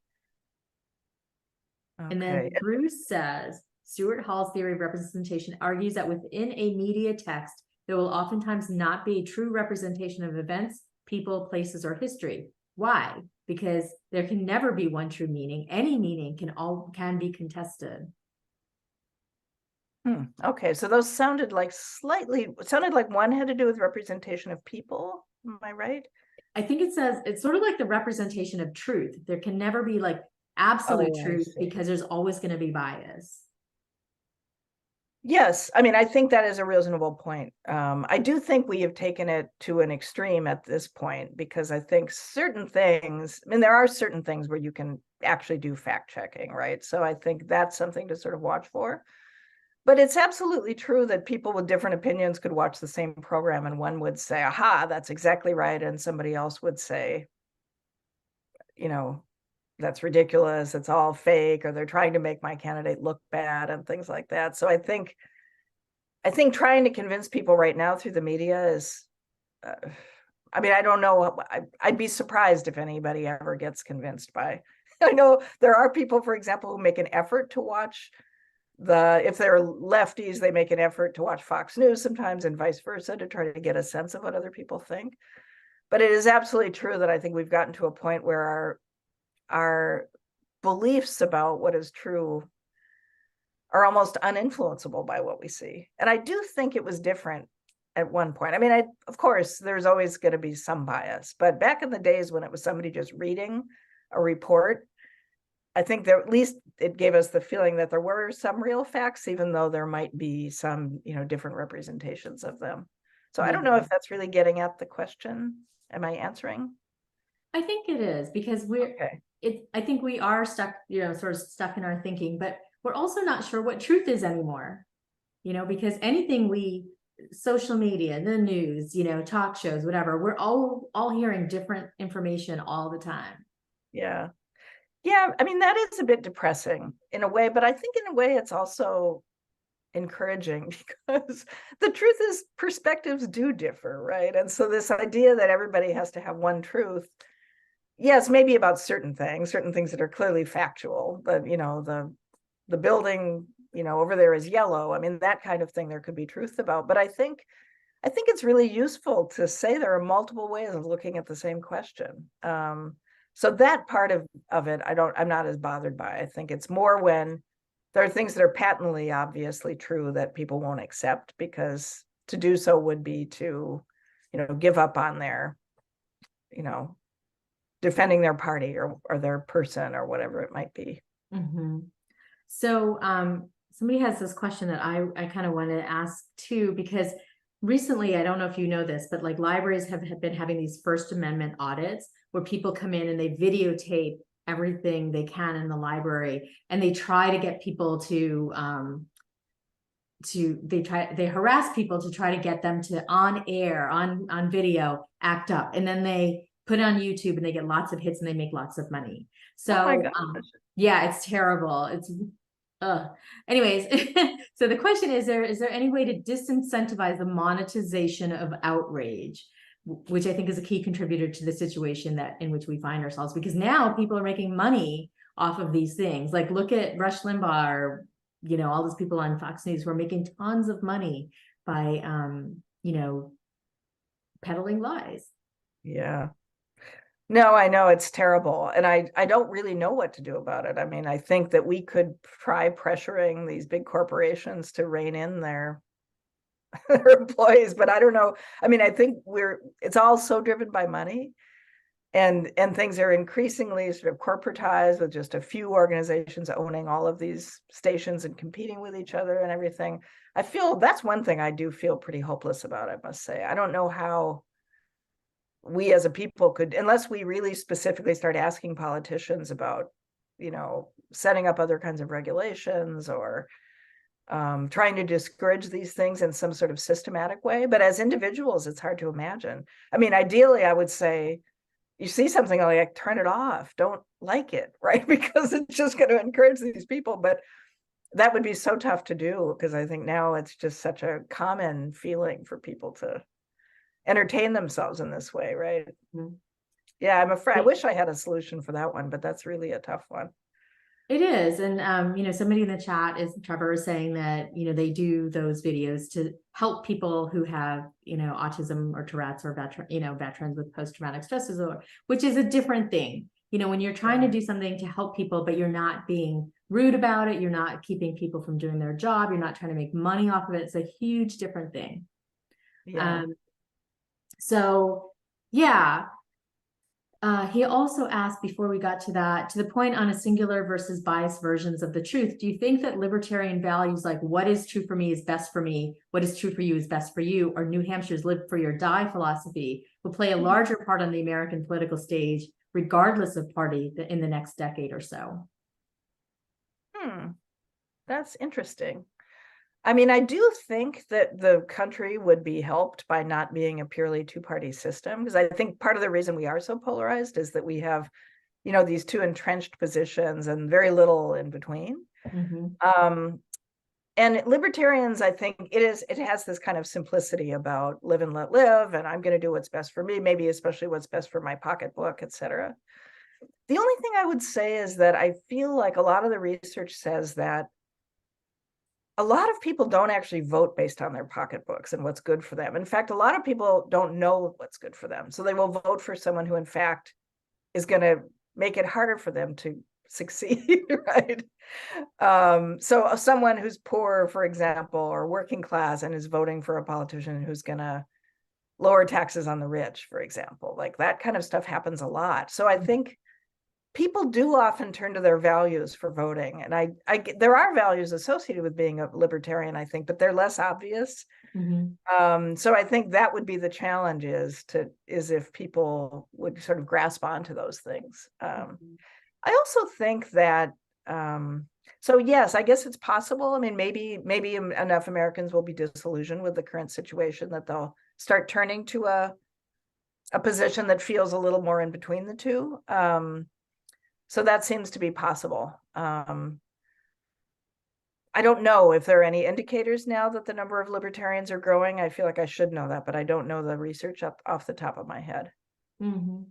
Okay. And then Bruce says, Stuart Hall's theory of representation argues that within a media text, there will oftentimes not be a true representation of events, people, places, or history. Why? Because there can never be one true meaning. Any meaning can be contested. Okay, so those sounded like one had to do with representation of people. Am I right? I think it says it's sort of like the representation of truth. There can never be like absolute truth, because there's always going to be bias. Yes, I mean, I think that is a reasonable point. I do think we have taken it to an extreme at this point, because I think there are certain things where you can actually do fact checking, right? So I think that's something to sort of watch for. But it's absolutely true that people with different opinions could watch the same program, and one would say, aha, that's exactly right. And somebody else would say, that's ridiculous, it's all fake, or they're trying to make my candidate look bad and things like that. So I think trying to convince people right now through the media is, I mean, I don't know, I'd be surprised if anybody ever gets convinced by, I know there are people, for example, who make an effort to watch if they're lefties, they make an effort to watch Fox News sometimes, and vice versa, to try to get a sense of what other people think. But it is absolutely true that I think we've gotten to a point where our beliefs about what is true are almost uninfluenceable by what we see. And I do think it was different at one point. I mean, of course, there's always going to be some bias, but back in the days when it was somebody just reading a report, I think that at least it gave us the feeling that there were some real facts, even though there might be some, different representations of them. So I don't know if that's really getting at the question. Am I answering? I think it is, because I think we are stuck, sort of stuck in our thinking, but we're also not sure what truth is anymore, because social media, the news, talk shows, whatever, we're all hearing different information all the time. Yeah. Yeah, I mean, that is a bit depressing in a way, but I think in a way it's also encouraging, because the truth is perspectives do differ, right? And so this idea that everybody has to have one truth, yes, maybe about certain things that are clearly factual, but the building, over there is yellow. I mean, that kind of thing there could be truth about. But I think it's really useful to say there are multiple ways of looking at the same question. So that part of it, I'm not as bothered by. I think it's more when there are things that are patently, obviously true that people won't accept, because to do so would be to, give up on their, defending their party or their person or whatever it might be. So somebody has this question that I kind of want to ask too, because recently, I don't know if you know this, but like libraries have been having these First Amendment audits where people come in and they videotape everything they can in the library, and they try to get people they harass people to try to get them to on air, on video, act up, and then they put it on YouTube and they get lots of hits and they make lots of money. So yeah, it's terrible. It's anyways, so the question is there any way to disincentivize the monetization of outrage, which I think is a key contributor to the situation in which we find ourselves, because now people are making money off of these things. Like, look at Rush Limbaugh, or all those people on Fox News who are making tons of money by, peddling lies. Yeah. No, I know it's terrible. And I don't really know what to do about it. I mean, I think that we could try pressuring these big corporations to rein in their employees, but I don't know. I mean, I think it's all so driven by money, and things are increasingly sort of corporatized with just a few organizations owning all of these stations and competing with each other and everything. I feel that's one thing I do feel pretty hopeless about, I must say. I don't know how we as a people could, unless we really specifically start asking politicians about, setting up other kinds of regulations or trying to discourage these things in some sort of systematic way. But as individuals, it's hard to imagine. I mean, ideally, I would say, you see something like, turn it off, don't like it, right? Because it's just going to encourage these people. But that would be so tough to do, because I think now it's just such a common feeling for people to entertain themselves in this way, right? Mhm. Yeah, I'm afraid. I wish I had a solution for that one, but that's really a tough one. It is. And, somebody in the chat Trevor is saying that, they do those videos to help people who have, autism or Tourette's or veterans with post-traumatic stress disorder, which is a different thing. When you're trying to do something to help people, but you're not being rude about it, you're not keeping people from doing their job, you're not trying to make money off of it. It's a huge different thing. Yeah. So yeah. He also asked, before we got to that, to the point on a singular versus biased versions of the truth, do you think that libertarian values like what is true for me is best for me, what is true for you is best for you, or New Hampshire's live free or die philosophy will play a larger part on the American political stage, regardless of party, in the next decade or so? That's interesting. I mean, I do think that the country would be helped by not being a purely two-party system, because I think part of the reason we are so polarized is that we have, these two entrenched positions and very little in between. Mm-hmm. And libertarians, I think it has this kind of simplicity about live and let live, and I'm going to do what's best for me, maybe especially what's best for my pocketbook, etc. The only thing I would say is that I feel like a lot of the research says that a lot of people don't actually vote based on their pocketbooks and what's good for them. In fact, a lot of people don't know what's good for them. So they will vote for someone who, in fact, is going to make it harder for them to succeed, right? So someone who's poor, for example, or working class and is voting for a politician who's going to lower taxes on the rich, for example, like that kind of stuff happens a lot. So I think people do often turn to their values for voting. And there are values associated with being a libertarian, I think, but they're less obvious. Mm-hmm. So I think that would be the challenge, is if people would sort of grasp onto those things. I also think that, so yes, I guess it's possible. I mean, maybe enough Americans will be disillusioned with the current situation that they'll start turning to a position that feels a little more in between the two. So that seems to be possible. I don't know if there are any indicators now that the number of libertarians are growing. I feel like I should know that, but I don't know the research off the top of my head. Mm-hmm.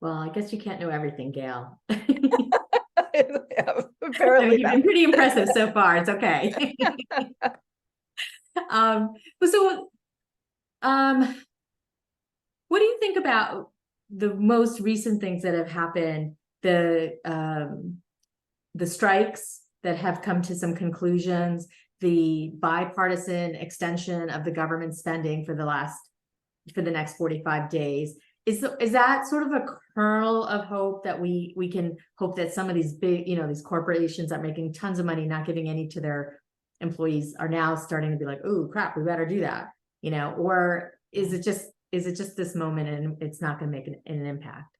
Well, I guess you can't know everything, Gail. Yeah, apparently you've been pretty impressive so far. It's okay. What do you think about the most recent things that have happened? The strikes that have come to some conclusions, the bipartisan extension of the government spending for the next 45 days. Is that sort of a kernel of hope that we can hope that some of these big, these corporations that are making tons of money, not giving any to their employees, are now starting to be like, oh crap, we better do that, or is it just this moment and it's not going to make an impact?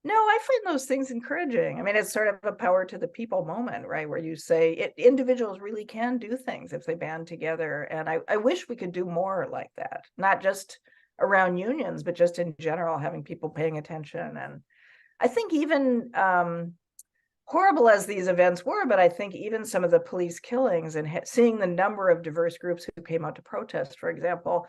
No, I find those things encouraging. I mean, it's sort of a power to the people moment, right? Where you say individuals really can do things if they band together. And I wish we could do more like that, not just around unions, but just in general, having people paying attention. And I think even horrible as these events were, but I think even some of the police killings and seeing the number of diverse groups who came out to protest, for example,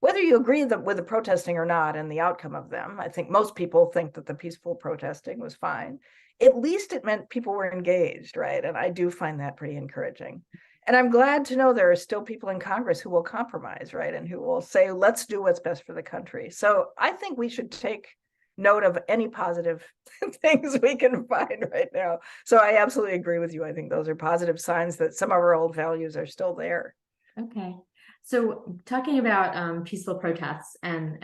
whether you agree with the protesting or not and the outcome of them, I think most people think that the peaceful protesting was fine. At least it meant people were engaged, right? And I do find that pretty encouraging. And I'm glad to know there are still people in Congress who will compromise, right? And who will say, let's do what's best for the country. So I think we should take note of any positive things we can find right now. So I absolutely agree with you. I think those are positive signs that some of our old values are still there. Okay. So talking about peaceful protests and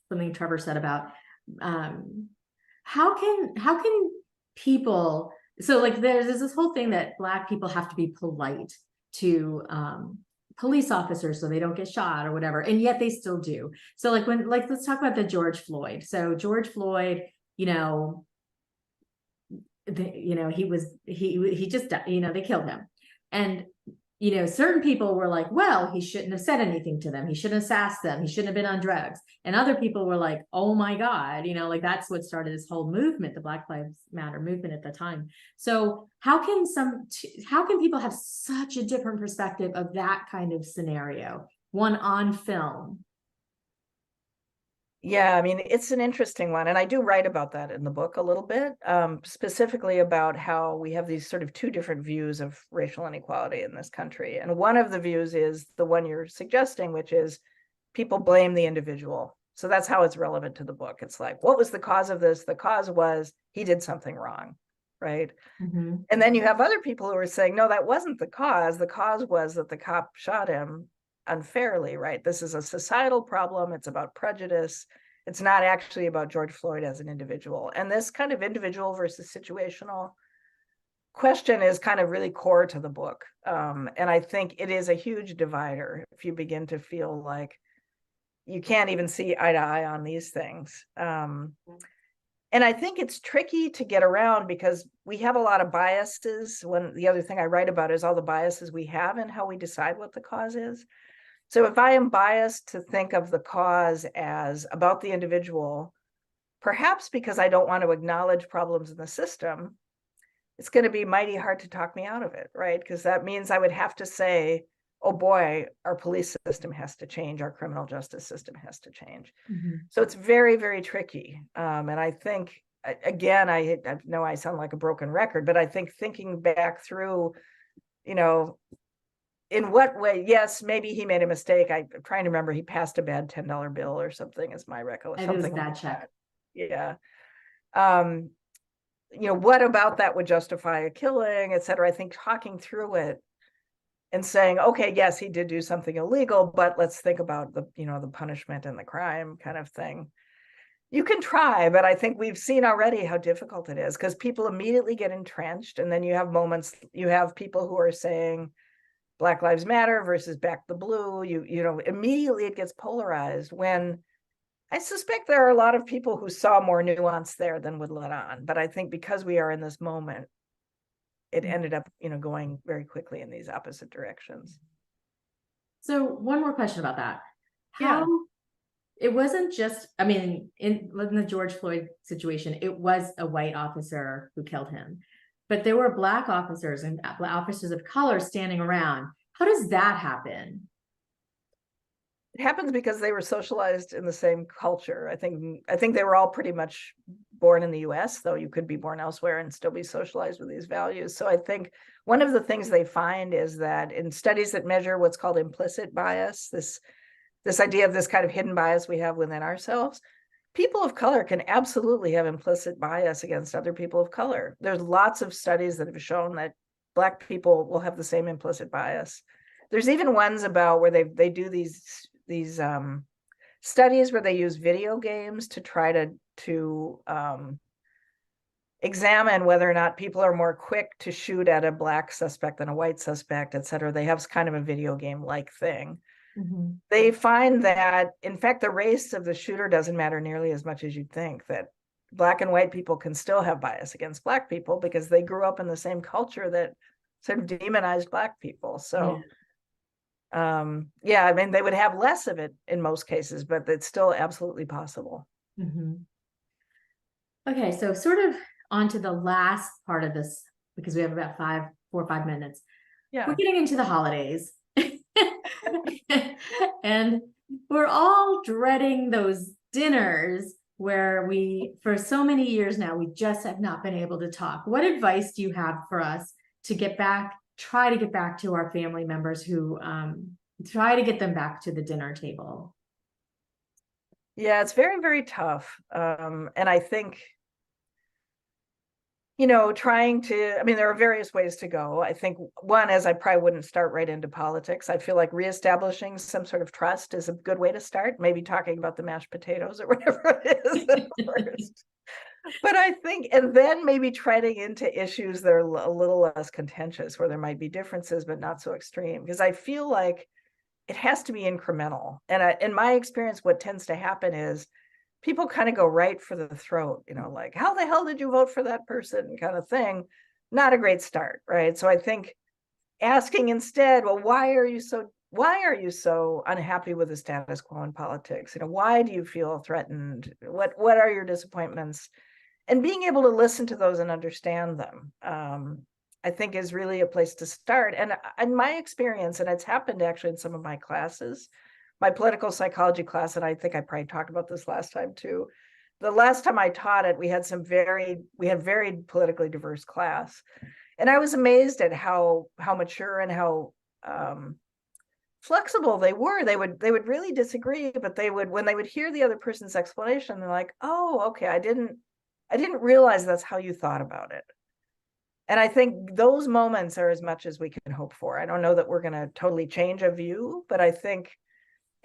something Trevor said about how can people, so like there's this whole thing that Black people have to be polite to police officers so they don't get shot or whatever, and yet they still do. So like let's talk about the George Floyd. So George Floyd, he just, they killed him. And certain people were like, well, he shouldn't have said anything to them. He shouldn't have sassed them. He shouldn't have been on drugs. And other people were like, oh my God, like that's what started this whole movement, the Black Lives Matter movement at the time. So how can people have such a different perspective of that kind of scenario, one on film? Yeah, I mean, it's an interesting one. And I do write about that in the book a little bit, specifically about how we have these sort of two different views of racial inequality in this country. And one of the views is the one you're suggesting, which is people blame the individual. So that's how it's relevant to the book. It's like, what was the cause of this? The cause was he did something wrong, right? Mm-hmm. And then you have other people who are saying, no, that wasn't the cause. The cause was that the cop shot him unfairly, right? This is a societal problem. It's about prejudice. It's not actually about George Floyd as an individual. And this kind of individual versus situational question is kind of really core to the book. And I think it is a huge divider if you begin to feel like you can't even see eye to eye on these things. And I think it's tricky to get around because we have a lot of biases. The other thing I write about is all the biases we have in how we decide what the cause is. So if I am biased to think of the cause as about the individual, perhaps because I don't want to acknowledge problems in the system, it's going to be mighty hard to talk me out of it, right? Because that means I would have to say, oh boy, our police system has to change, our criminal justice system has to change. Mm-hmm. So it's very, very tricky. And I think, again, I know I sound like a broken record, but I think thinking back through, in what way, yes, maybe he made a mistake. I'm trying to remember, he passed a bad $10 bill or something is my recollection. It was a bad check. Yeah. What about that would justify a killing, et cetera? I think talking through it and saying, okay, yes, he did do something illegal, but let's think about the punishment and the crime kind of thing. You can try, but I think we've seen already how difficult it is because people immediately get entrenched. And then you have people who are saying, Black Lives Matter versus Back the Blue, immediately it gets polarized when I suspect there are a lot of people who saw more nuance there than would let on. But I think because we are in this moment, it ended up, going very quickly in these opposite directions. So one more question about that. It wasn't just, in the George Floyd situation, it was a white officer who killed him. But there were Black officers and officers of color standing around. How does that happen? It happens because they were socialized in the same culture. I think they were all pretty much born in the US, though you could be born elsewhere and still be socialized with these values. So I think one of the things they find is that in studies that measure what's called implicit bias, this idea of this kind of hidden bias we have within ourselves, people of color can absolutely have implicit bias against other people of color. There's lots of studies that have shown that Black people will have the same implicit bias. There's even ones about where they do these studies where they use video games to try to examine whether or not people are more quick to shoot at a Black suspect than a white suspect, et cetera. They have kind of a video game-like thing. Mm-hmm. They find that, in fact, the race of the shooter doesn't matter nearly as much as you'd think, that Black and white people can still have bias against Black people because they grew up in the same culture that sort of demonized Black people. So, they would have less of it in most cases, but it's still absolutely possible. Mm-hmm. Okay, so sort of on to the last part of this, because we have about 4 or 5 minutes. Yeah. We're getting into the holidays. And we're all dreading those dinners where we, for so many years now, we just have not been able to talk. What advice do you have for us to get back, try to get back to our family members who, try to get them back to the dinner table? Yeah, it's very, very tough. And I think, trying to, I mean, there are various ways to go. I think one is I probably wouldn't start right into politics. I feel like reestablishing some sort of trust is a good way to start, maybe talking about the mashed potatoes or whatever it is at first. But I think, and then maybe treading into issues that are a little less contentious, where there might be differences, but not so extreme. Because I feel like it has to be incremental. And in my experience, what tends to happen is people kind of go right for the throat, like, how the hell did you vote for that person, kind of thing. Not a great start, right? So I think asking instead, well, why are you so unhappy with the status quo in politics? Why do you feel threatened? What are your disappointments? And being able to listen to those and understand them, I think, is really a place to start. And in my experience, and it's happened actually in some of my classes, my political psychology class, and I think I probably talked about this last time too. The last time I taught it, we had very politically diverse class. And I was amazed at how mature and how flexible they were. They would really disagree, but when they would hear the other person's explanation, they're like, oh, okay, I didn't realize that's how you thought about it. And I think those moments are as much as we can hope for. I don't know that we're going to totally change a view, but I think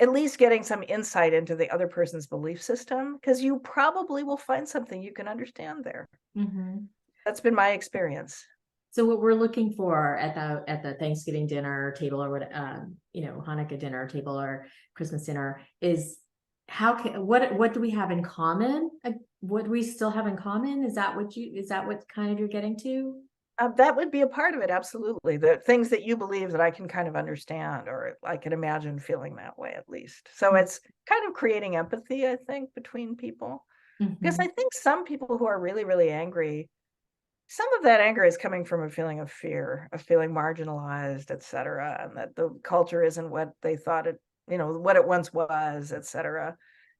at least getting some insight into the other person's belief system, because you probably will find something you can understand there. Mm-hmm. That's been my experience. So what we're looking for at the Thanksgiving dinner table, or what, Hanukkah dinner table or Christmas dinner, is what do we have in common? What do we still have in common? Is that what kind of you're getting to? That would be a part of it, absolutely. The things that you believe that I can kind of understand, or I can imagine feeling that way at least. So it's kind of creating empathy, I think, between people. Because I think some people who are really, really angry, some of that anger is coming from a feeling of fear, of feeling marginalized, et cetera, and that the culture isn't what they thought it, what it once was, et cetera.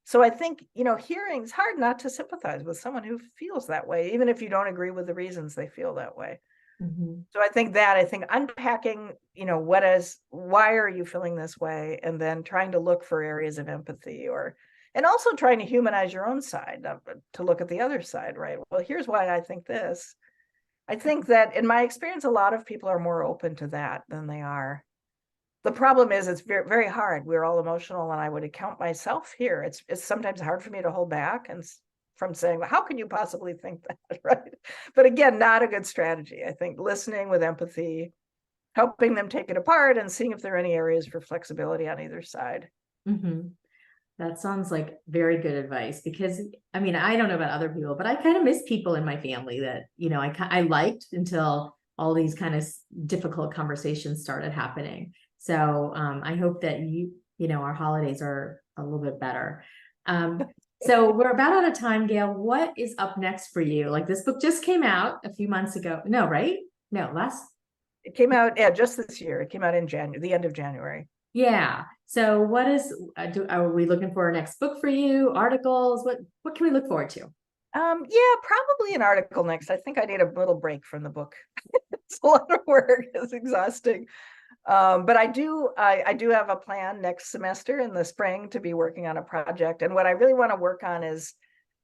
So I think, hearing, it's hard not to sympathize with someone who feels that way, even if you don't agree with the reasons they feel that way. Mm-hmm. So I think unpacking, why are you feeling this way? And then trying to look for areas of empathy, and also trying to humanize your own side, to look at the other side, right? Well, here's why I think this. I think that in my experience, a lot of people are more open to that than they are. The problem is it's very, very hard. We're all emotional, and I would count myself here. It's sometimes hard for me to hold back and from saying, well, how can you possibly think that, right? But again, not a good strategy. I think listening with empathy, helping them take it apart, and seeing if there are any areas for flexibility on either side. Mm-hmm. That sounds like very good advice, because I mean, I don't know about other people, but I kind of miss people in my family that, I liked until all these kind of difficult conversations started happening. So I hope that our holidays are a little bit better. So we're about out of time, Gail. What is up next for you? Like, this book just came out a few months ago. No, right? No, It came out, just this year. It came out in January, the end of January. Yeah. So are we looking for our next book for you? Articles? What can we look forward to? Yeah, probably an article next. I think I need a little break from the book. It's a lot of work. It's exhausting. But I do have a plan next semester in the spring to be working on a project. And what I really want to work on is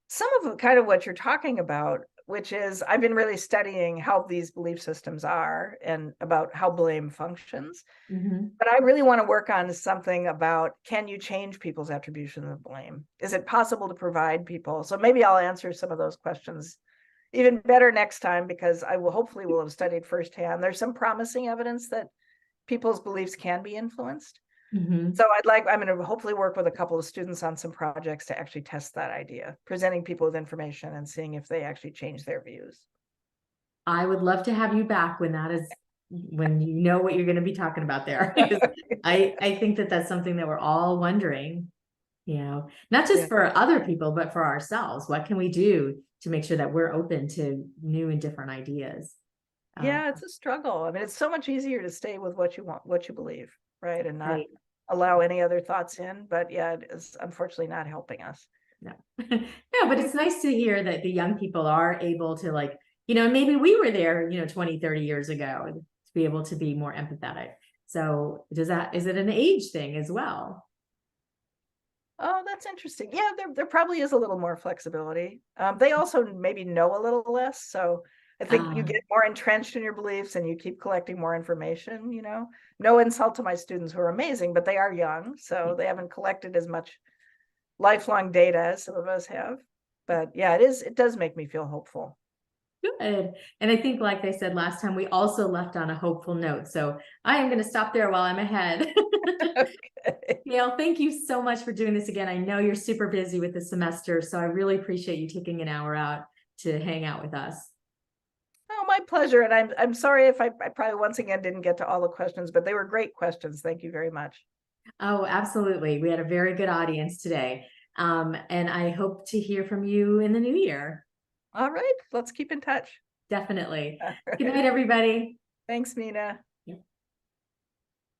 some of kind of what you're talking about, which is I've been really studying how these belief systems are and about how blame functions. Mm-hmm. But I really want to work on something about, can you change people's attribution of blame? Is it possible to provide people? So maybe I'll answer some of those questions even better next time, because I will hopefully have studied firsthand. There's some promising evidence that people's beliefs can be influenced. Mm-hmm. So I'm going to hopefully work with a couple of students on some projects to actually test that idea, presenting people with information and seeing if they actually change their views. I would love to have you back when you know what you're going to be talking about there. I think that that's something that we're all wondering, not just for other people, but for ourselves. What can we do to make sure that we're open to new and different ideas? Yeah, it's a struggle. I mean, it's so much easier to stay with what you want, what you believe, right? And not allow any other thoughts in, but yeah, it is unfortunately not helping us. No. No, but it's nice to hear that the young people are able to, like, maybe we were there, 20, 30 years ago, to be able to be more empathetic. So is it an age thing as well? Oh, that's interesting. Yeah, there probably is a little more flexibility. They also maybe know a little less, so I think you Um, get more entrenched in your beliefs and you keep collecting more information, you know. No insult to my students who are amazing, but they are young, so they haven't collected as much lifelong data as some of us have. But yeah, it does make me feel hopeful. Good. And I think, like they said last time, we also left on a hopeful note. So I am going to stop there while I'm ahead. Okay. Gail, thank you so much for doing this again. I know you're super busy with the semester, so I really appreciate you taking an hour out to hang out with us. Oh, my pleasure. And I'm sorry if I probably once again didn't get to all the questions, but they were great questions. Thank you very much. Oh, absolutely. We had a very good audience today. And I hope to hear from you in the new year. All right, let's keep in touch. Definitely. All Good right. night, everybody. Thanks, Mina.